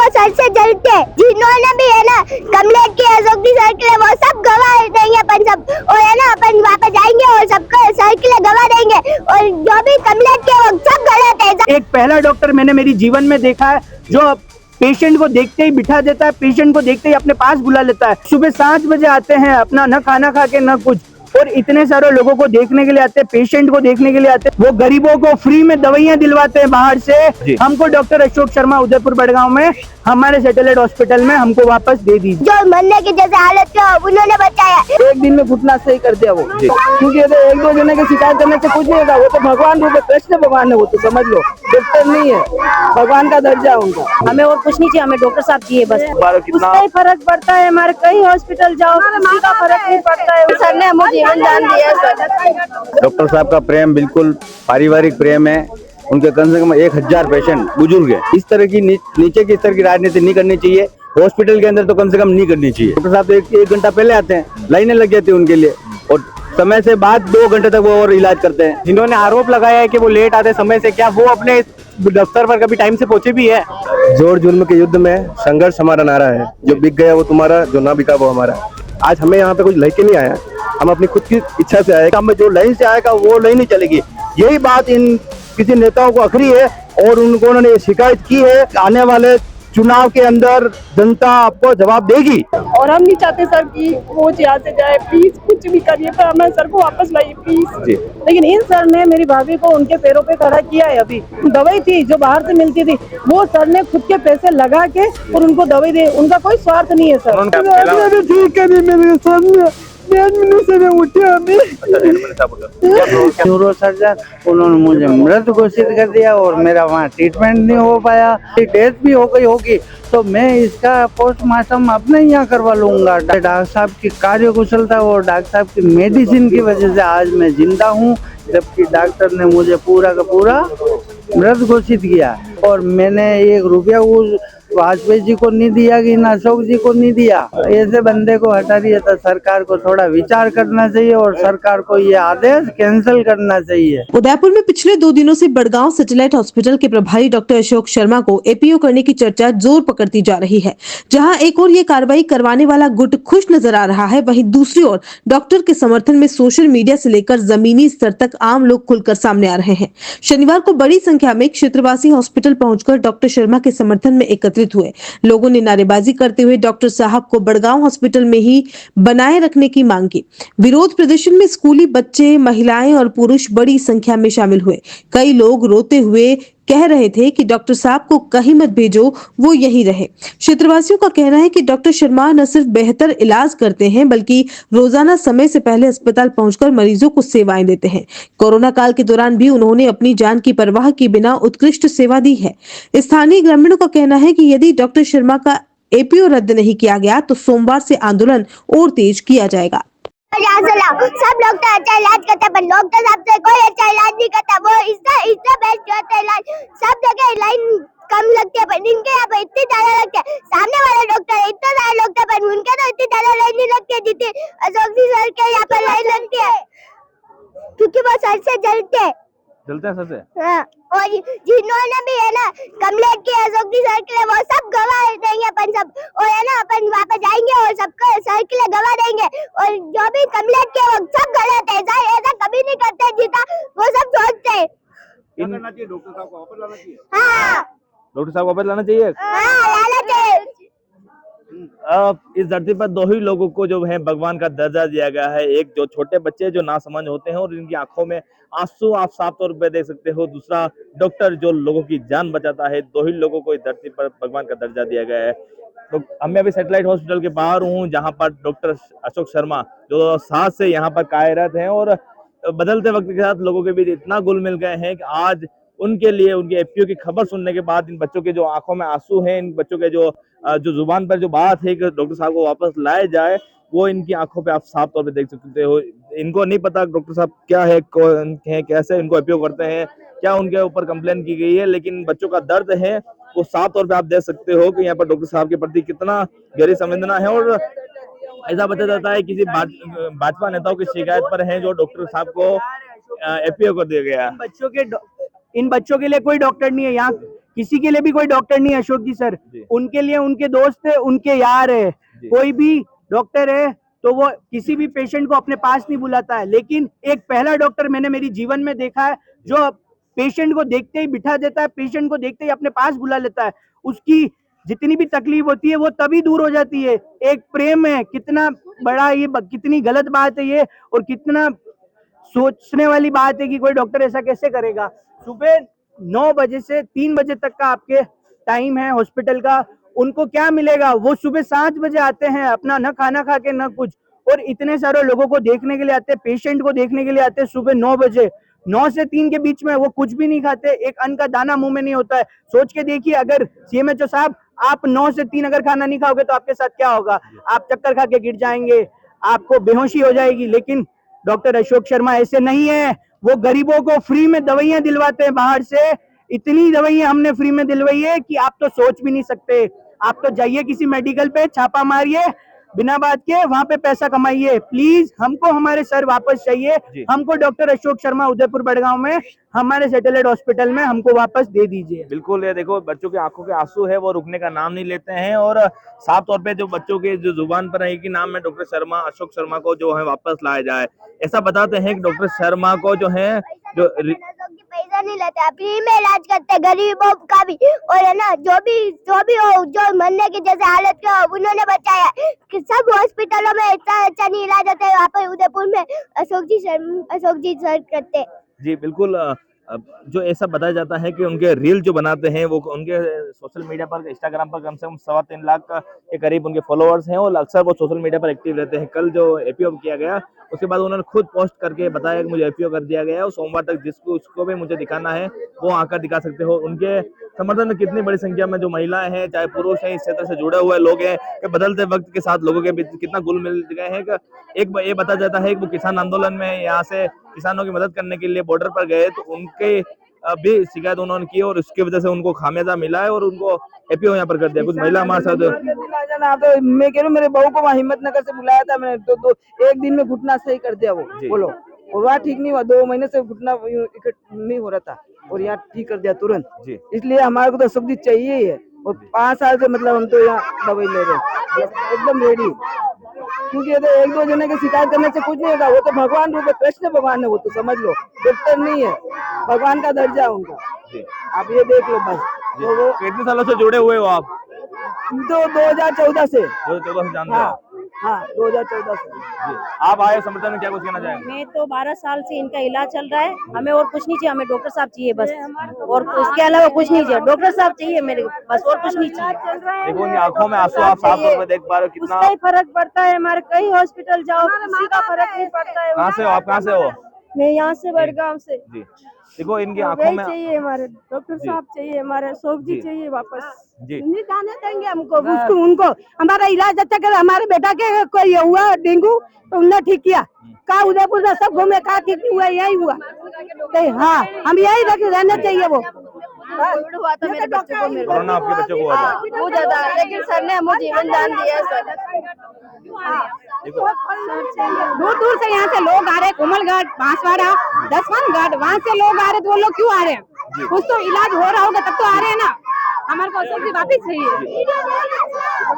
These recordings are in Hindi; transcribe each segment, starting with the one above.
वो सर से जलते हैं। जिन्होंने भी है ना कमलेट की अशोक जी सर के लिए वो सब गवाह देंगे अपन सब, और है ना अपन वहाँ पे जाएंगे और सबको सर के लिए गवाह देंगे, और जो भी कमलेट के वो सब गलत है। एक पहला डॉक्टर मैंने मेरी जीवन में देखा है जो पेशेंट को देखते ही बिठा देता है, पेशेंट को देखते ही अपने पास बुला लेता है। सुबह 7 बजे आते हैं, अपना न खाना खा के न कुछ, और इतने सारे लोगों को देखने के लिए आते हैं, पेशेंट को देखने के लिए आते हैं। वो गरीबों को फ्री में दवाइयां दिलवाते हैं बाहर से। हमको डॉक्टर अशोक शर्मा उदयपुर बड़गांव में हमारे सैटेलाइट हॉस्पिटल में हमको वापस दे दीजिए। जो मरने की जैसे हालत थी उन्होंने बताया, एक दिन में घुटना सही कर दिया वो, क्योंकि एक दो जने के शिकायत करने से कुछ नहीं होगा। वो तो भगवान रूप है, कृष्ण भगवान है, वो तो समझ लो, डॉक्टर नहीं है, भगवान का दर्जा है उनका। हमें और कुछ नहीं चाहिए, हमें डॉक्टर साहब चाहिए बस। उसका ही फर्क पड़ता है, हमारे कई हॉस्पिटल जाओ किसी का फर्क नहीं पड़ता है। सर ने हमें जीवन दान दिया है। डॉक्टर साहब का प्रेम बिल्कुल पारिवारिक प्रेम है। उनके कम से कम 1000 पेशेंट बुजुर्ग है। इस तरह की नीचे की स्तर की राजनीति नहीं करनी चाहिए। हॉस्पिटल के अंदर तो कम से कम नहीं करनी चाहिए। डॉक्टर साहब तो एक घंटा पहले आते हैं, लाइनें लग जाती है उनके लिए, और समय से बाद 2 घंटे तक वो और इलाज करते हैं। जिन्होंने आरोप लगाया है कि वो लेट आते समय से, क्या वो अपने दफ्तर पर कभी टाइम से पहुंचे भी है? जोर जुल्म के युद्ध में संघर्ष हमारा नारा है। जो बिक गया वो तुम्हारा, जो ना बिका वो हमारा। आज हमें यहाँ पे कुछ लेके नहीं आया, हम अपनी खुद की इच्छा से आए। हमें जो लाइन से आएगा वो लाइन ही चलेगी। यही बात इन किसी नेताओं को अखरी है, और उन्होंने शिकायत की है। आने वाले चुनाव के अंदर जनता आपको जवाब देगी। और हम नहीं चाहते सर कि वो यहाँ से जाए, प्लीज कुछ भी करिए, पर हमें सर को वापस लाइए प्लीज। लेकिन इन सर ने मेरी भाभी को उनके पैरों पे खड़ा किया है। अभी दवाई थी जो बाहर से मिलती थी, वो सर ने खुद के पैसे लगा के और उनको दवाई दे। उनका कोई स्वार्थ नहीं है सर। ठीक है, मेरे सामने से मैं उठे न्यूरो सर्जन, उन्होंने मुझे मृत घोषित कर दिया और मेरा वहाँ ट्रीटमेंट नहीं हो पाया। डेथ भी हो गई होगी तो मैं इसका पोस्टमार्टम अपने यहाँ करवा लूंगा। डॉक्टर साहब की कार्यकुशलता और डॉक्टर साहब की मेडिसिन की वजह से आज मैं जिंदा हूँ, जबकि डॉक्टर ने मुझे पूरा का पूरा मृत घोषित किया। और मैंने 1 रुपया उस वाजपेयी जी को नहीं दिया कि ना अशोक जी को नहीं दिया। ऐसे बंदे को हटा दिया तो सरकार को थोड़ा विचार करना चाहिए और सरकार को ये आदेश कैंसिल करना चाहिए। उदयपुर में पिछले 2 दिनों से बड़गांव सैटेलाइट हॉस्पिटल के प्रभारी डॉक्टर अशोक शर्मा को एपीओ करने की चर्चा जोर पकड़ती जा रही है। जहां एक और ये कार्रवाई करवाने वाला गुट खुश नजर आ रहा है, वहीं दूसरी ओर डॉक्टर के समर्थन में सोशल मीडिया से लेकर जमीनी स्तर तक आम लोग खुलकर सामने आ रहे हैं। शनिवार को बड़ी संख्या में क्षेत्रवासी हॉस्पिटल पहुंचकर डॉक्टर शर्मा के समर्थन में एकत्रित हुए। लोगों ने नारेबाजी करते हुए डॉक्टर साहब को बड़गांव हॉस्पिटल में ही बनाए रखने की मांग की। विरोध प्रदर्शन में स्कूली बच्चे, महिलाएं और पुरुष बड़ी संख्या में शामिल हुए। कई लोग रोते हुए कह रहे थे कि डॉक्टर साहब को कहीं मत भेजो, वो यहीं रहे। क्षेत्रवासियों का कहना है कि डॉक्टर शर्मा न सिर्फ बेहतर इलाज करते हैं, बल्कि रोजाना समय से पहले अस्पताल पहुंचकर मरीजों को सेवाएं देते हैं। कोरोना काल के दौरान भी उन्होंने अपनी जान की परवाह किए बिना उत्कृष्ट सेवा दी है। स्थानीय ग्रामीणों का कहना है कि यदि डॉक्टर शर्मा का एपीओ रद्द नहीं किया गया तो सोमवार से आंदोलन और तेज किया जाएगा। सब डॉक्टर अच्छा इलाज करते हैं, पर डॉक्टर साहब से कोई अच्छा इलाज नहीं करता। वो इसका बेस्ट होता है इलाज। सब जगह लाइन कम लगती है, पर इनके यहाँ पे इतनी ज्यादा लगती है। सामने वाले डॉक्टर इतना ज्यादा डॉक्टर, पर उनके तो इतनी ज्यादा लाइन नहीं लगती है जितनी अशोक जी सर के यहाँ पर लाइन लगती है, क्योंकि वो सर से जलते हैं। सर से? हाँ, और जिन्होंने भी है ना कमलेट की अशोक जी सर के लिए वो सब गवाह देंगे अपन सब, और है ना अपन वहाँ पे जाएंगे और सबको सर के लिए गवाह देंगे, और जो भी कमलेट के वो सब गलत है। सर ऐसा कभी नहीं करते जितना वो सब सोचते हैं। डॉक्टर साहब को वापस लाना चाहिए। हाँ, डॉक्टर साहब वापस लाना चाहिए। हाँ, लाना चाहिए। इस धरती पर 2 ही लोगों को जो है भगवान का दर्जा दिया गया है। एक जो छोटे बच्चे जो नासमझ होते हैं और इनकी आंखों में आंसू आप साफ तौर पे देख सकते हो। दूसरा डॉक्टर जो लोगों की जान बचाता है। 2 ही लोगों को इस धरती पर भगवान का दर्जा दिया गया है। तो मैं अभी सैटेलाइट हॉस्पिटल के बाहर हूँ, जहाँ पर डॉक्टर अशोक शर्मा जो साथ से यहाँ पर कार्यरत हैं और बदलते वक्त के साथ लोगों के बीच इतना घुल मिल गए हैं कि आज उनके लिए उनके एपीओ की खबर सुनने के बाद इन बच्चों के जो आंखों में आंसू हैं, इन बच्चों के जो जुबान पर जो बात है कि डॉक्टर साहब को वापस लाया जाए, वो इनकी आंखों पे आप साफ तौर पे देख सकते हो। इनको नहीं पता डॉक्टर साहब क्या है, कौन है, कैसे इनको एपीओ करते हैं, क्या उनके ऊपर कंप्लेन की गई है, लेकिन बच्चों का दर्द है वो साफ तौर पे आप देख सकते हो कि यहाँ पर डॉक्टर साहब के प्रति कितना गहरी संवेदना है। और ऐसा बताया जाता है किसी भाजपा नेताओं की शिकायत पर है जो डॉक्टर साहब को एपीओ कर दिया गया। इन बच्चों के लिए कोई डॉक्टर नहीं है। यहाँ किसी के लिए भी कोई डॉक्टर नहीं है अशोक जी सर, जी। उनके लिए उनके दोस्त है, उनके यार है, जी। कोई भी डॉक्टर है तो वो किसी भी पेशेंट को अपने पास नहीं बुलाता है, लेकिन एक पहला डॉक्टर मैंने मेरी जीवन में देखा है जो पेशेंट को देखते ही बिठा देता है, पेशेंट को देखते ही अपने पास बुला लेता है, उसकी जितनी भी तकलीफ होती है वो तभी दूर हो जाती है। एक प्रेम है, कितना बड़ा ये कितनी गलत बात है ये, और कितना सोचने वाली बात है कि कोई डॉक्टर ऐसा कैसे करेगा। सुबह 9 बजे से 3 बजे तक का आपके टाइम है हॉस्पिटल का, उनको क्या मिलेगा? वो सुबह 7 बजे आते हैं, अपना न खाना खा के न कुछ, और इतने सारे लोगों को देखने के लिए आते हैं, पेशेंट को देखने के लिए आते हैं सुबह 9 बजे। 9 से 3 के बीच में वो कुछ भी नहीं खाते, एक अन्न का दाना मुंह में नहीं होता है। सोच के देखिए, अगर सीएमएचओ साहब आप 9 से 3 अगर खाना नहीं खाओगे तो आपके साथ क्या होगा? आप चक्कर खा के गिर जाएंगे, आपको बेहोशी हो जाएगी। लेकिन डॉक्टर अशोक शर्मा ऐसे नहीं है, वो गरीबों को फ्री में दवाइयां दिलवाते हैं बाहर से। इतनी दवाइयां हमने फ्री में दिलवाई है कि आप तो सोच भी नहीं सकते। आप तो जाइए किसी मेडिकल पे, छापा मारिए बिना बात के, वहां पे पैसा कमाइए। प्लीज हमको हमारे सर वापस चाहिए, हमको डॉक्टर अशोक शर्मा उदयपुर बड़गांव में हमारे सैटेलाइट हॉस्पिटल में हमको वापस दे दीजिए। बिल्कुल, ये देखो बच्चों की आंखों के आंसू है वो रुकने का नाम नहीं लेते हैं, और साफ तौर पे जो बच्चों के जो जुबान पर है कि नाम है डॉक्टर शर्मा, अशोक शर्मा को जो है वापस लाया जाए। ऐसा बताते हैं कि डॉक्टर शर्मा को जो है जो पैसा नहीं लेते, फ्री में इलाज करते गरीबों का भी, और है ना जो भी हो, जो मरने की जैसे हालत के हो उन्होंने बचाया कि सब हॉस्पिटलों में इतना अच्छा नहीं इलाज होता है, वहाँ पर उदयपुर में अशोक जी सर करते। जी बिल्कुल, जो ऐसा बताया जाता है कि उनके रील जो बनाते हैं वो उनके सोशल मीडिया पर, इंस्टाग्राम पर कम से कम 3.25 लाख के करीब उनके फॉलोअर्स हैं, और अक्सर वो सोशल मीडिया पर एक्टिव रहते हैं। कल जो एपीओ किया गया उसके बाद उन्होंने खुद पोस्ट करके बताया कि मुझे एपीओ कर दिया गया है, और सोमवार तक जिसको उसको भी मुझे दिखाना है वो आकर दिखा सकते हो। उनके समर्थन में कितनी बड़ी संख्या में जो महिलाएं हैं, चाहे पुरुष हैं, इस क्षेत्र से जुड़े हुए लोग हैं, कि बदलते वक्त के साथ लोगों के बीच कितना घुल मिल गए हैं। एक ये बताया जाता है कि वो किसान आंदोलन में यहाँ से किसानों की मदद करने के लिए बॉर्डर पर गए तो उनके भी शिकायत उन्होंने की, और उसकी वजह से उनको खामियाजा मिला है और उनको एपीओ यहाँ पर कर दिया। कुछ महिला हमारे साथ। तो मैं कह रहा हूँ, मेरे बहू को वहाँ हिम्मतनगर से बुलाया था मैंने, तो एक दिन में घुटना सही कर दिया वो बोलो, और वहाँ ठीक नहीं हुआ, 2 महीने से घुटना नहीं हो रहा था, और यहाँ ठीक कर दिया तुरंत। इसलिए हमारे को तो अशोक जी चाहिए ही है, और 5 साल से मतलब हम तो यहाँ दवाई ले रहे हैं एकदम रेडी, क्योंकि ये तो 1-2 जने की शिकायत करने से कुछ नहीं होगा। वो तो भगवान रूप है, कृष्ण भगवान है, वो तो समझ लो, डॉक्टर नहीं है, भगवान का दर्जा है उनका। आप ये देख लो बस। तो वो कितने सालों से जुड़े हुए हो आप? तो 2014 से। 2014 से जानते हो? हाँ 2014 से। जी। आप आए समर्थन में, क्या कुछ कहना चाहेंगे? मैं तो 12 साल से इनका इलाज चल रहा है, हमें और कुछ नहीं चाहिए, हमें डॉक्टर साहब चाहिए बस, और उसके अलावा कुछ नहीं चाहिए, डॉक्टर साहब चाहिए मेरे बस, और कुछ नहीं चाहिए। देखो उनकी आंखों में आंसू आप साफ तौर पे देख पा रहे हो, कितना उसका ही फर्क पड़ता है, हमारे कई हॉस्पिटल जाओ किसी का फर्क नहीं पड़ता है। कहाँ से हो आप? कहाँ से हो? मैं यहाँ से बड़गांव से। जी देखो इनकी आंखों में चाहिए, हमारे डॉक्टर साहब चाहिए, हमारे अशोक जी चाहिए वापस। जी नहीं जाने देंगे हमको, उसको उनको हमारा इलाज अच्छा कर। हमारे बेटा के कोई हुआ डेंगू तो उन्होंने ठीक किया, कहा उदयपुर में सब घूमे, कहा ठीक नहीं हुआ, यही हुआ। हाँ हम यही रहना चाहिए। वो कोविड हुआ था मेरे बच्चे को, मेरे कोरोना आपके बच्चे को हुआ था? बहुत ज्यादा, लेकिन सर ने हमें जीवन दान दिया है सर। दूर दूर से यहाँ से लोग आ रहे हैं, कोमलगढ़, बांसवाड़ा, दसवंतगढ़, वहाँ से लोग आ रहे, तो वो लोग क्यों आ रहे हैं? कुछ तो इलाज हो रहा होगा तब तो आ रहे हैं ना। हमारे को अशोक जी वापिस चाहिए।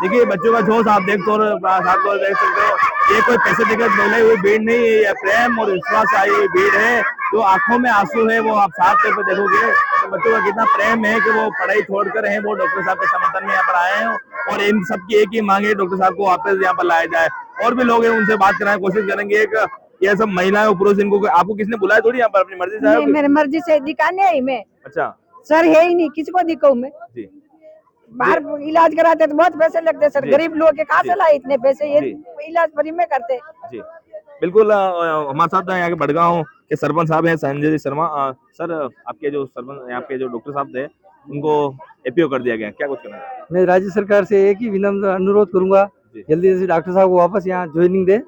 देखिए बच्चों का जोश आप देख सकते हो, ये कोई पैसे देकर बोले हुई भीड़ नहीं है, ये प्रेम और विश्वास से आई हुई भीड़ है। जो आंखों में आंसू है वो आप साफ तौर पर देखोगे तो बच्चों का कितना प्रेम है कि वो पढ़ाई छोड़कर हैं, वो डॉक्टर साहब के समर्थन में यहाँ पर आए हैं, और इन सबकी एक ही मांग है, डॉक्टर साहब को वापस यहाँ पर लाया जाए। और भी लोग हैं, उनसे बात कराने की कोशिश करेंगे। एक ये सब महिलाएं और पुरुष, इनको आपको किसने बुलाया थोड़ी यहाँ पर? अपनी मर्जी से आए? मेरे मर्जी से दिखाने आई मैं। अच्छा सर है ही नहीं, किसी को दिखाऊं मैं? जी बाहर इलाज कराते तो बहुत पैसे लगते सर, गरीब लोग के कहाँ से लाए इतने पैसे? ये इलाज फ्री में करते। जी बिल्कुल। हमारे साथ यहाँ के बड़गांव के सरपंच साहब हैं, संजय शर्मा। सर आपके जो सरपंच, यहाँ के जो डॉक्टर साहब थे, उनको एपीओ कर दिया गया, क्या कुछ करना है? मैं राज्य सरकार से एक ही विनम्र अनुरोध करूंगा, जल्दी से डॉक्टर साहब को वापस यहाँ ज्वाइनिंग दे।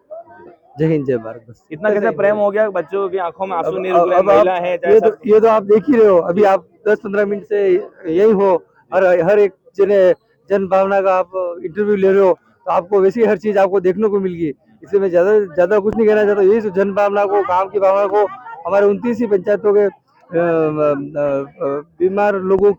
जय हिंद जय भारत। बस इतना कैसे प्रेम हो गया, बच्चों की आंखों में आंसू नहीं रुक रहे, महिला है, ये तो आप देख ही रहे हो। अभी आप 10-15 मिनट से यही हो, और हर एक जन भावना का आप इंटरव्यू ले रहे हो, तो आपको वैसी हर चीज आपको देखने को मिल गई। इसलिए मैं ज्यादा कुछ नहीं कहना चाहता। यही जन भावना को, गांव की भावना को, हमारे 29 ही पंचायतों के बीमार लोगों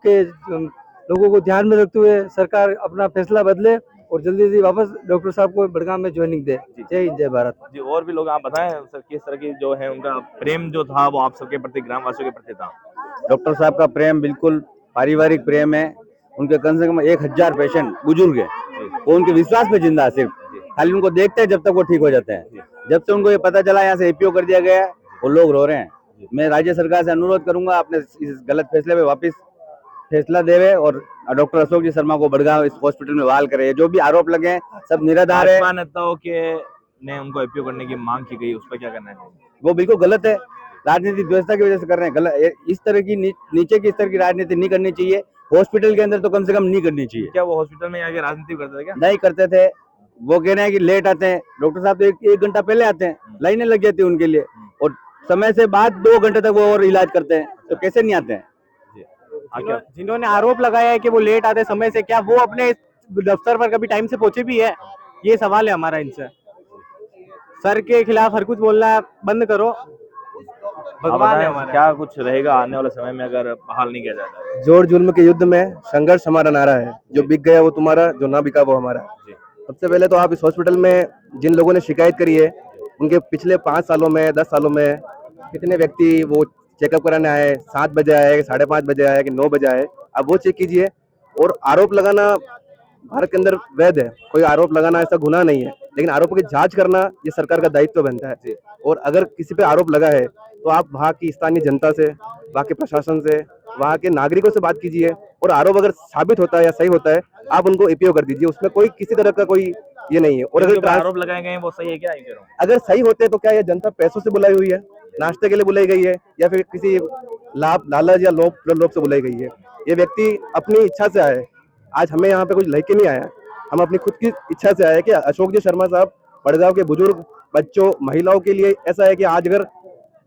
को ध्यान में रखते हुए सरकार अपना फैसला बदले और जल्दी जल्दी वापस डॉक्टर साहब को बड़गाम में ज्वाइनिंग दे। जय हिंद, जय भारत। जी, और भी लोग आप बताएं सर, किस तरह की जो है उनका प्रेम जो था वो आप सबके प्रति, ग्रामवासियों के प्रति था? डॉक्टर साहब का प्रेम बिल्कुल पारिवारिक प्रेम है। उनके कम से कम 1000 पेशेंट बुजुर्ग है, वो उनके विश्वास पे जिंदा है। सिर्फ खाली उनको देखते हैं जब तक वो ठीक हो जाते हैं। जब से उनको ये पता चला यहाँ से एपीओ कर दिया गया है, वो लोग रो रहे हैं। मैं राज्य सरकार से अनुरोध करूंगा अपने इस गलत फैसले पे वापस फैसला देवे और डॉक्टर अशोक जी शर्मा को बड़गांव इस हॉस्पिटल में बहाल करे। जो भी आरोप लगे हैं सब निराधार है। भाजपा नेताओं के ने उनको एपीओ करने की मांग की गई, उस पर क्या करना है? वो बिल्कुल गलत है, राजनीतिक व्यवस्था की वजह से कर रहे हैं। गलत, इस तरह की नीचे की इस तरह की राजनीति नहीं करनी चाहिए। हॉस्पिटल के अंदर तो कम से कम नहीं करनी चाहिए। क्या वो हॉस्पिटल में आके राजनीति करते थे क्या? नहीं करते थे। वो कह रहे हैं कि लेट आते हैं, डॉक्टर साहब तो एक घंटा पहले आते हैं, लाइनें लग जाती है उनके लिए, और समय से बाद 2 घंटे तक वो और इलाज करते हैं, तो कैसे नहीं आते हैं? जिन्होंने आरोप लगाया है कि वो लेट आते समय से, क्या वो अपने दफ्तर पर कभी टाइम से पहुंचे भी है? ये सवाल है हमारा इनसे। सर के खिलाफ हर कुछ बोलना बंद करो। भगवान है हमारा। क्या कुछ रहेगा आने वाले समय में अगर बहाल नहीं किया जाता? जोर जुल्म के युद्ध में संघर्ष हमारा नारा है। जो बिक गया वो तुम्हारा, जो ना बिका वो हमारा। सबसे पहले तो आप इस हॉस्पिटल में जिन लोगों ने शिकायत करी है, उनके पिछले 5 सालों में 10 सालों में कितने व्यक्ति वो चेकअप कराने आए, 7 बजे आए, 5:30 बजे आए कि 9 बजे आए, आप वो चेक कीजिए। और आरोप लगाना भारत के अंदर वैध है, कोई आरोप लगाना ऐसा गुनाह नहीं है, लेकिन आरोपों की जांच करना ये सरकार का दायित्व बनता है। और अगर किसी पे आरोप लगा है तो आप वहाँ की स्थानीय जनता से, वहाँ के प्रशासन से, वहाँ के नागरिकों से बात कीजिए, और आरोप अगर साबित होता है या सही होता है आप उनको एपीओ कर दीजिए। उसमें कोई किसी तरह का कोई ये नहीं है। और अगर आरोप लगाए गए हैं वो सही है क्या? अगर सही होते तो क्या ये जनता पैसों से बुलाई हुई है, नाश्ते के लिए बुलाई गई है, या फिर किसी लालच या लोभ से बुलाई गई है? ये व्यक्ति अपनी इच्छा से आए। आज हमें यहाँ पे कुछ लेके नहीं आया, हम अपनी खुद की इच्छा से आए कि अशोक जी शर्मा साहब बड़गांव के बुजुर्ग, बच्चों, महिलाओं के लिए ऐसा है कि आज अगर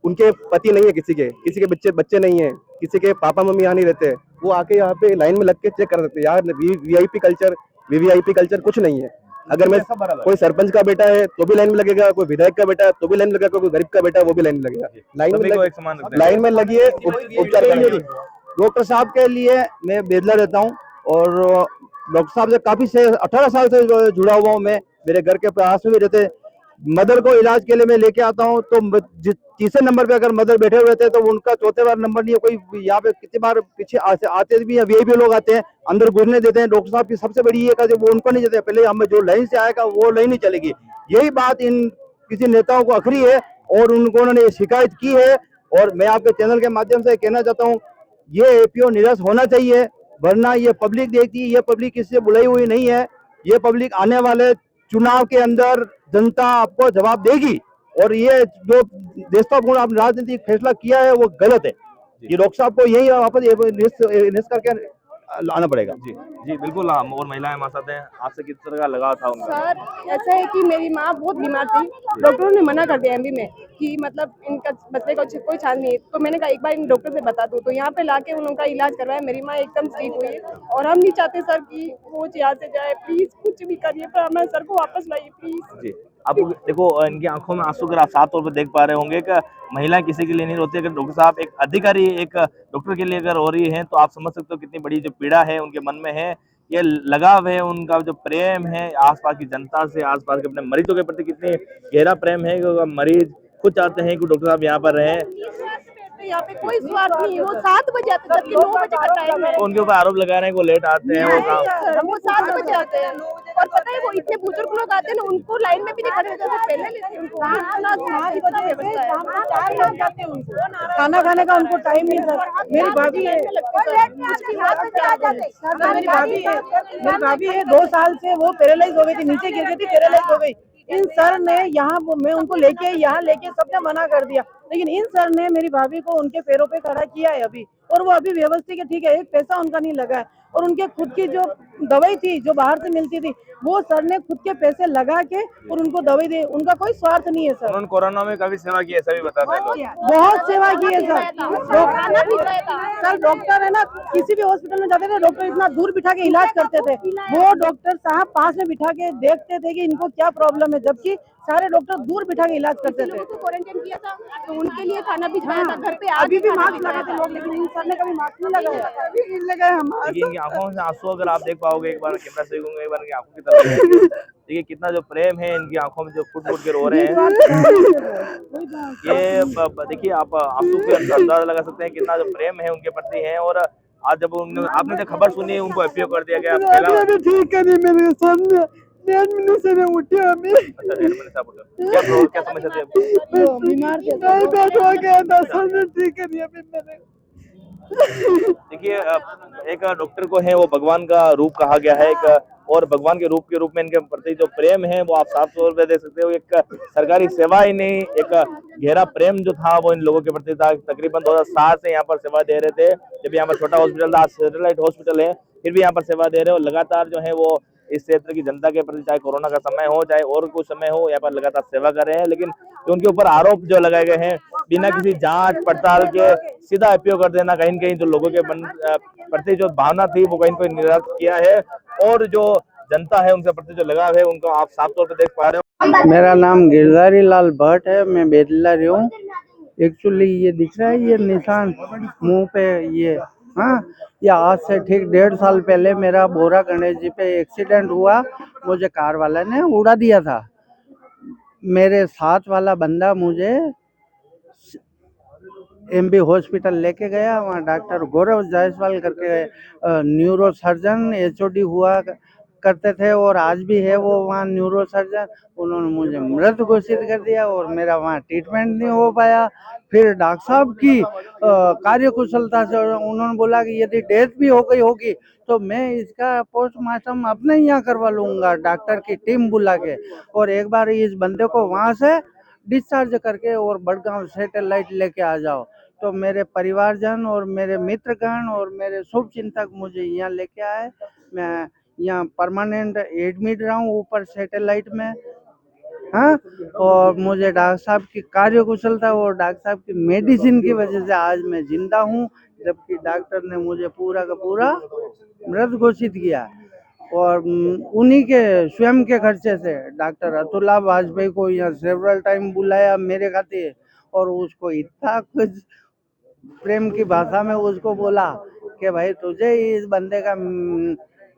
उनके पति नहीं है, किसी के बच्चे नहीं है, किसी के पापा मम्मी यहाँ नहीं रहते, वो आके यहाँ पे लाइन में लग के चेक कर सकते हैं। यार वीवीआईपी कल्चर कुछ नहीं है। अगर मैं कोई सरपंच का बेटा है तो भी लाइन में लगेगा, कोई विधायक का बेटा है तो भी लाइन में लगेगा, कोई गरीब का बेटा है वो भी लाइन में लगेगा। लाइन में लगिए, उपचार करेंगे। डॉक्टर साहब के लिए मैं बेदला रहता हूँ और डॉक्टर साहब से काफी से 18 साल से जुड़ा हुआ हूँ। मैं मेरे घर के पास में भी रहते, मदर को इलाज के लिए मैं लेके आता हूँ तो तीसरे नंबर पे अगर मदर बैठे हुए थे तो उनका चौथे बार नंबर नहीं है। कोई यहाँ पे कितनी बार पीछे आते भी है, वीआईपी लोग आते हैं, अंदर घुसने देते हैं। डॉक्टर साहब की सबसे बड़ी ये है वो उनको नहीं देते, पहले हमें जो लाइन से आएगा वो लाइन नहीं चलेगी। यही बात इन किसी नेताओं को अखरी है और उन्होंने शिकायत की है। और मैं आपके चैनल के माध्यम से कहना चाहता हूँ ये एपीओ निरस्त होना चाहिए, वरना ये पब्लिक देखती है, ये पब्लिक किसी से बुलाई हुई नहीं है। ये पब्लिक आने वाले चुनाव के अंदर जनता आपको जवाब देगी। और ये जो देशपूर्ण आपने राजनीतिक फैसला किया है वो गलत है। ये डॉक्टर साहब को यही वापस निरस्त करके लाना पड़ेगा। जी जी बिल्कुल। और महिलाएं हमारे साथ हैं, आपसे किस तरह का लगाव था उनका? सर ऐसा है कि मेरी माँ बहुत बीमार थी, डॉक्टरों ने मना कर दिया एमबी में कि मतलब इनका बचने का कोई चांस नहीं है। तो मैंने कहा एक बार इन डॉक्टर से बता दूं, तो यहाँ पे लाके उनका इलाज करवाया। मेरी माँ एकदम ठीक हुई है और हम नहीं चाहते सर कि वो यहाँ से जाए। प्लीज कुछ भी करिए पर हमें सर को वापस लाइए प्लीज। जी अब देखो इनकी आंखों में आंसू अगर आप साफ तौर पर देख पा रहे होंगे कि महिलाएं किसी के लिए नहीं रोती। अगर डॉक्टर साहब एक अधिकारी, एक डॉक्टर के लिए अगर हो रही है तो आप समझ सकते हो कितनी बड़ी जो पीड़ा है उनके मन में है। ये लगाव है, उनका जो प्रेम है आसपास की जनता से, आसपास के अपने मरीजों के प्रति कितनी गहरा प्रेम है कि मरीज खुद चाहते हैं कि डॉक्टर साहब यहाँ पर रहे। यहाँ पे कोई स्वार्थ नहीं है। वो 7 बजे आते हैं, जबकि 9 बजे का टाइम है। उनके ऊपर आरोप लगा रहे हैं कि वो लेट आते हैं। वो 7 बजे आते हैं और पता है वो इतने बुजुर्ग लोग आते हैं ना, उनको लाइन में भी नहीं खड़े होते, पहले लेते हैं उनको। खाना खाने का उनको टाइम नहीं सर। मेरी भाभी है, मेरी भाभी है 2 साल से वो पैरालाइज हो गई थी, नीचे गिर गई थी, पैरालाइज हो गई। इन सर ने यहाँ मैं उनको यहाँ लेके सबने मना कर दिया, लेकिन इन सर ने मेरी भाभी को उनके पैरों पे खड़ा किया है अभी। और वो अभी व्यवस्थित है, ठीक है, एक पैसा उनका नहीं लगा है। और उनके खुद की जो दवाई थी जो बाहर से मिलती थी, वो सर ने खुद के पैसे लगा के और उनको दवाई दे, उनका कोई स्वार्थ नहीं है सर। उन्होंने कोरोना में काफी सेवा की है, सभी बताते हैं लोग। बहुत सेवा की है सर। सर डॉक्टर है ना, किसी भी हॉस्पिटल में जाते थे, डॉक्टर इतना दूर बिठा के इलाज करते थे, वो डॉक्टर साहब पास में बिठा के देखते थे कि इनको क्या प्रॉब्लम है, जबकि सारे डॉक्टर दूर बिठा के इलाज करते थे। क्वारंटाइन किया था तो उनके लिए खाना भी खाया था घर पे। अभी भी मास्क लगाते लोग, लेकिन इन सर ने कभी मास्क नहीं लगाया। अभी नहीं लगाया हम। देखिए इनकी आंखों से आंसू अगर आप देख पाओगे, एक बार कैमरा से देखोगे, एक बार इनकी आंखों की तरफ देखिए। देखिए कितना जो प्रेम है इनकी आंखों में, जो फुट फुट के रो रहे हैं ये देखिए आप आंसू पे अंदाजा लगा सकते हैं कितना जो प्रेम है उनके प्रति है। और आज जब आपने जो खबर सुनी उनको एपीओ कर दिया गया पहला। ठीक है, मेरे सामने 1.5 महीने से मैं उठे अभी। अच्छा 1.5 महीने से आप उठे। क्या समस्या थी आपको? बीमार थे। हो गया था सर, ठीक है नहीं अभी मैंने। देखिए एक डॉक्टर को है वो भगवान का रूप कहा गया है एक, और भगवान के रूप में इनके प्रति जो प्रेम है वो आप साफ तौर पे देख सकते हो। एक सरकारी सेवा ही नहीं, एक गहरा प्रेम जो था वो इन लोगों के प्रति था। तकरीबन 2007 से यहाँ पर सेवा दे रहे थे, जब यहाँ पर छोटा हॉस्पिटल था, सैटेलाइट हॉस्पिटल है, फिर भी यहाँ पर सेवा दे रहे हो। लगातार जो है वो इस क्षेत्र की जनता के प्रति, चाहे कोरोना का समय हो चाहे और कुछ समय हो, यहाँ पर लगातार सेवा कर रहे हैं। लेकिन उनके ऊपर आरोप जो लगाए गए हैं बिना किसी जांच पड़ताल के सीधा एपीओ कर देना, कहीं न कहीं जो लोगों के प्रति जो भावना थी वो कहीं पर निराश किया है। और जो जनता है उनके प्रति जो लगाव है उनको आप साफ तौर पर देख पा रहे हो। मेरा नाम गिरधारी लाल भट्ट है, मैं बेदला रही हूँ। एक्चुअली ये दिख रहा है, ये निशान मुंह पे, ये हाँ, ये आज से ठीक 1.5 साल पहले मेरा बोरा गणेश जी पे एक्सीडेंट हुआ, मुझे कार वाला ने उड़ा दिया था। मेरे साथ वाला बंदा मुझे एमबी हॉस्पिटल लेके गया, वहाँ डॉक्टर गौरव जायसवाल करके न्यूरो सर्जन एचओडी हुआ करते थे और आज भी है वो वहाँ न्यूरो सर्जन। उन्होंने मुझे मृत घोषित कर दिया और मेरा वहाँ ट्रीटमेंट नहीं हो पाया। फिर डॉक्टर साहब की कार्यकुशलता से उन्होंने बोला कि यदि डेथ भी हो गई होगी तो मैं इसका पोस्टमार्टम अपने यहाँ करवा लूँगा, डॉक्टर की टीम बुला के, और एक बार इस बंदे को वहाँ से डिस्चार्ज करके और बड़गांव सैटेलाइट लेके आ जाओ। तो मेरे परिवारजन और मेरे मित्रगण और मेरे शुभ चिंतक मुझे यहाँ लेके आए। मैं यहाँ परमानेंट एडमिट रहा हूँ ऊपर सैटेलाइट में, हाँ। और मुझे डॉक्टर साहब की कार्यकुशलता और डॉक्टर साहब की मेडिसिन की वजह से आज मैं जिंदा हूँ, जबकि डॉक्टर ने मुझे पूरा का पूरा मृत घोषित किया। और उन्हीं के स्वयं के खर्चे से डॉक्टर अतुल्ला वाजपेयी को यहाँ सेवरल टाइम बुलाया मेरे खातिर, और उसको इतना कुछ प्रेम की भाषा में उसको बोला कि भाई तुझे इस बंदे का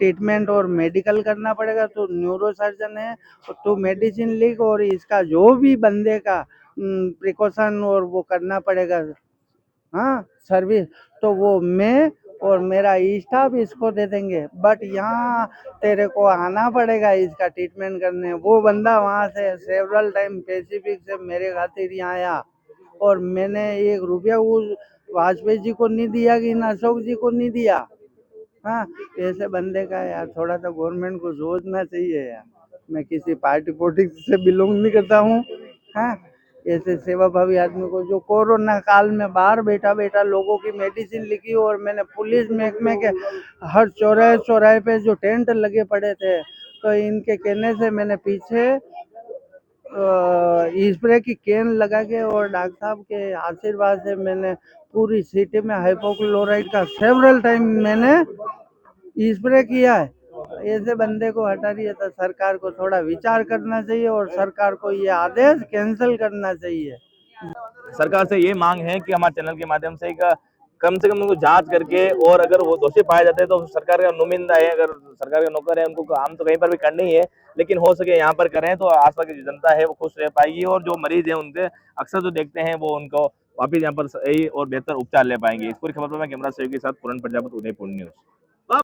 ट्रीटमेंट और मेडिकल करना पड़ेगा, तो न्यूरो सर्जन है तो तू मेडिसिन लिख और इसका जो भी बंदे का प्रिकॉशन और वो करना पड़ेगा, हाँ, सर्विस, तो वो मैं और मेरा स्टाफ इसको दे देंगे। बट यहाँ तेरे को आना पड़ेगा इसका ट्रीटमेंट करने। वो बंदा वहाँ से सेवरल टाइम पैसिफिक से मेरे खातिर यहाँ आया और मैंने 1 रुपया उस वाजपेयी जी को नहीं दिया कि न अशोक जी को नहीं दिया। हाँ, ऐसे बंदे का यार थोड़ा सा गवर्नमेंट को सोचना चाहिए यार। मैं किसी पार्टी पॉलिटिक्स से बिलोंग नहीं करता हूँ, हाँ। ऐसे सेवाभावी आदमी को जो कोरोना काल में बाहर बैठा बैठा लोगों की मेडिसिन लिखी, और मैंने पुलिस महकमे के हर चौराहे पे जो टेंट लगे पड़े थे, तो इनके कहने से मैंने पीछे स्प्रे की कैन लगा के और डॉक्टर साहब के आशीर्वाद से मैंने पूरी सिटी में हाइपोक्लोराइड का सेवरल टाइम मैंने स्प्रे किया है। ऐसे बंदे को हटा रही है तो सरकार को थोड़ा विचार करना चाहिए और सरकार को ये आदेश कैंसिल करना चाहिए। सरकार से ये मांग है कि हमारे चैनल के माध्यम से कम से कम उनको जांच करके, और अगर वो दोषी पाए जाते हैं तो सरकार का नुमिंदा है, अगर सरकार का नौकर है, उनको काम तो कहीं पर भी करनी ही है, लेकिन हो सके यहाँ पर करें तो आसपास की जो जनता है वो खुश रह पाएगी, और जो मरीज है उनके अक्सर जो देखते हैं वो उनको वापिस यहाँ पर सही और बेहतर उपचार ले पाएंगे। इस पूरी खबर पर मैं कैमरा सहयोगी के साथ पूर्ण प्रजापति, उदयपुर न्यूज।